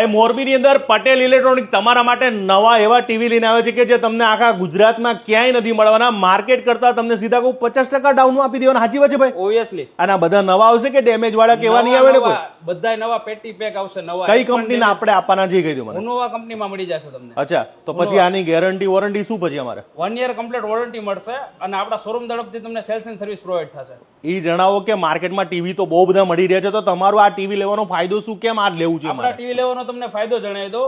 મોરબીની અંદર પટેલ ઇલેક્ટ્રોનિક તમારા માટે નવા એવા ટીવી લઈને આવે છે કે જે તમને આખા ગુજરાતમાં ક્યાંય નથી મળવાના. માર્કેટ કરતા તમને સીધા કહું 50% ડાઉનમાં આપી દેવાના. સાચી વાત છે ભાઈ? ઓબ્વિયસલી. અને આ બધા નવા આવશે કે ડેમેજ વાળા કેવા નહીં આવે ને કોઈ? બધા નવા પેટી પેક આવશે નવા. કઈ કંપનીના આપણે આપવાના છે કહી દો મને. ઉનોવા કંપનીમાં મળી જશે તમને. અચ્છા, તો પછી આની ગેરંટી વોરંટી શું પછી અમારે? 1 યર કમ્પ્લીટ વોરંટી મળશે અને આપણા શોરૂમ તરફથી તમને સેલ્સ એન્ડ સર્વિસ પ્રોવાઈડ થશે. એ જણાવો કે માર્કેટમાં ટીવી તો બહુ બધા મળી રહ્યા છે, તો તમારું આ ટીવી લેવાનો ફાયદો શું, કેમ આ લેવું છે? આપણા ટીવી લેવાનો તમને ફાયદો જણાવી દો.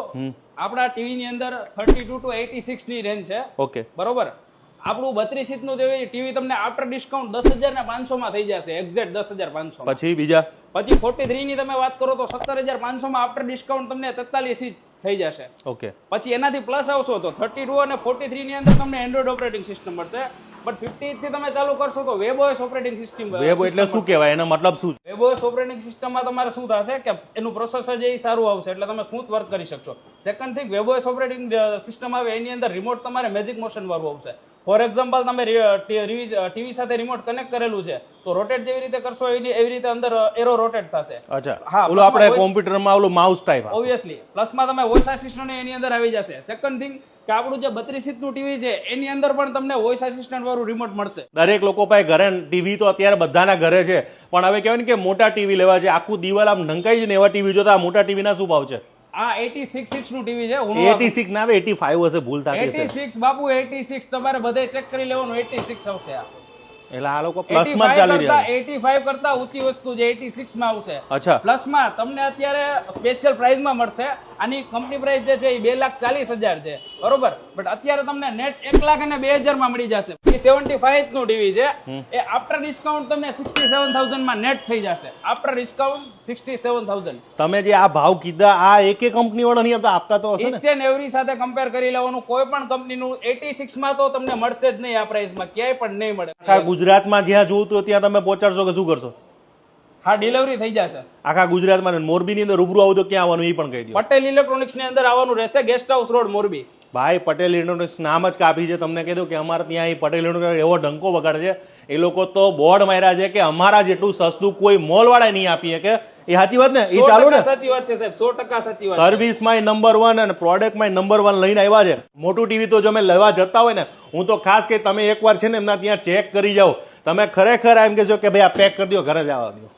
આપણા ટીવી ની અંદર 32 to 86 ની રેન્જ છે. ઓકે, બરોબર. આપણું 32 ઇંચનું ટીવી તમને આફ્ટર ડિસ્કાઉન્ટ 10,500 માં થઈ જશે. એક્ઝેક્ટ 10,500. પછી બીજા પછી 43 ની તમે વાત કરો તો 17,500 માં આફ્ટર ડિસ્કાઉન્ટ તમને 43 ઇંચ થઈ જશે. ઓકે, પછી એનાથી પ્લસ આવશો તો 32 અને 43 ની અંદર તમને એન્ડ્રોઇડ ઓપરેટિંગ સિસ્ટમ મળશે. બટ 50 થી તમે ચાલુ કરશો તો વેબઓએસ ઓપરેટિંગ સિસ્ટમ. વેબ એટલે શું કહેવાય? એનો મતલબ શું છે? વેબઓએસ ઓપરેટિંગ સિસ્ટમમાં તમારે શું થશે કે એનું પ્રોસેસર જે સારું આવશે એટલે તમે સ્મૂથ વર્ક કરી શકશો. સેકન્ડ થિંગ, વેબઓએસ ઓપરેટિંગ સિસ્ટમ આવે એની અંદર રિમોટ તમારે મેજિક મોશન વાળું આવશે. ફોર એક્ઝામ્પલ, તમે ટીવી સાથે રિમોટ કનેક્ટ કરેલું છે તો રોટેટ જેવી રીતે કરશો એવી રીતે અંદર એરો રોટેટ થશે. અચ્છા, હા, ઓલું આપણે કોમ્પ્યુટરમાં ઓલું માઉસ ટાઈપ. ઓબ્વિયસલી. પ્લસમાં તમે વોઇસ આસિસ્ટન્ટ એની અંદર આવી જશે. સેકન્ડ થિંગ કે આપણું જે 32 ઇંચનું ટીવી છે એની અંદર પણ તમને વોઇસ આસિસ્ટન્ટ વાળું રિમોટ મળશે. દરેક લોકો પાસે ઘરે ટીવી તો અત્યારે બધાના ઘરે છે, પણ હવે કહેવાય ને કે મોટા ટીવી લેવા છે, આખું દિવાલ આમ ઢંકાઈ જ ને એવા ટીવી જોતા. આ મોટા ટીવી ના શું ભાવ છે? આ 86 ઇંચનું ટીવી છે. 86 ના આવે, 85 હશે, ભૂલ થતી હશે. 86 બાપુ, 86 તમારે બધે ચેક કરી લેવાનું. 86 આવશે આ. એટલે આ લોકો પ્લસ માં ચાલી રહ્યા છે. 85 કરતા ઊંચી વસ્તુ જે 86 માં આવશે. અચ્છા, પ્લસ માં તમને અત્યારે સ્પેશિયલ પ્રાઇસ માં મળશે. આની કંપની પ્રાઇસ જે છે એ 2,40,000 છે. બરોબર. બટ અત્યારે તમને નેટ 1,02,000 માં મળી જશે. 75 નું ટીવી છે એ આફ્ટર ડિસ્કાઉન્ટ તમને 67,000 માં નેટ થઈ જશે. After discount 67,000. તમે જે આ ભાવ કીધા, આ એક કંપની વાળા નહીં આપતા તો હશે ને? ઇચ એન્ડ એવરી સાથે કમ્પેર કરી લેવાનું. કોઈ પણ કંપનીનું 86 માં તો તમને મળશે જ નહીં. આ પ્રાઇસમાં ક્યાંય પણ નહીં મળે. ગુજરાતમાં જ્યાં જોવું તો ત્યાં તમે પહોંચાડશો કે શું કરશો? હા, ડિલિવરી થઈ જશે આખા ગુજરાતમાં. મોરબીની અંદર રૂબરૂ આવું તો ક્યાં આવવાનું એ પણ કહી દો. પટેલ ઇલેક્ટ્રોનિક્સ ની અંદર આવવાનું રહેશે, ગેસ્ટ હાઉસ રોડ, મોરબી. ભાઈ, પટેલ ઇલેક્ટ્રોનિક્સ નામ જ કાપી છે. તમને કહી દઉં કે અમારે ત્યાં પટેલ ઇલેક્ટ્રોનિક્સ એવો ડંકો વગાડે છે. એ લોકો તો બોર્ડ માર્યા છે કે અમારા જેટલું સસ્તું કોઈ મોલ વાળા નહીં આપીએ. કે એ સાચી વાત ને? એ ચાલુ ને? સાચી વાત છે સાહેબ, 100% સાચી વાત. સર્વિસમાં નંબર 1 અને પ્રોડક્ટમાં નંબર 1 લઈને આવ્યા છે. મોટું ટીવી તો જો અમે લેવા જતા હોય ને, હું તો ખાસ કે તમે એકવાર છે ને એમના ત્યાં ચેક કરી જાઓ. તમે ખરેખર એમ કહેશો કે ભાઈ આ પેક કરી દો, ઘરે જવા દો.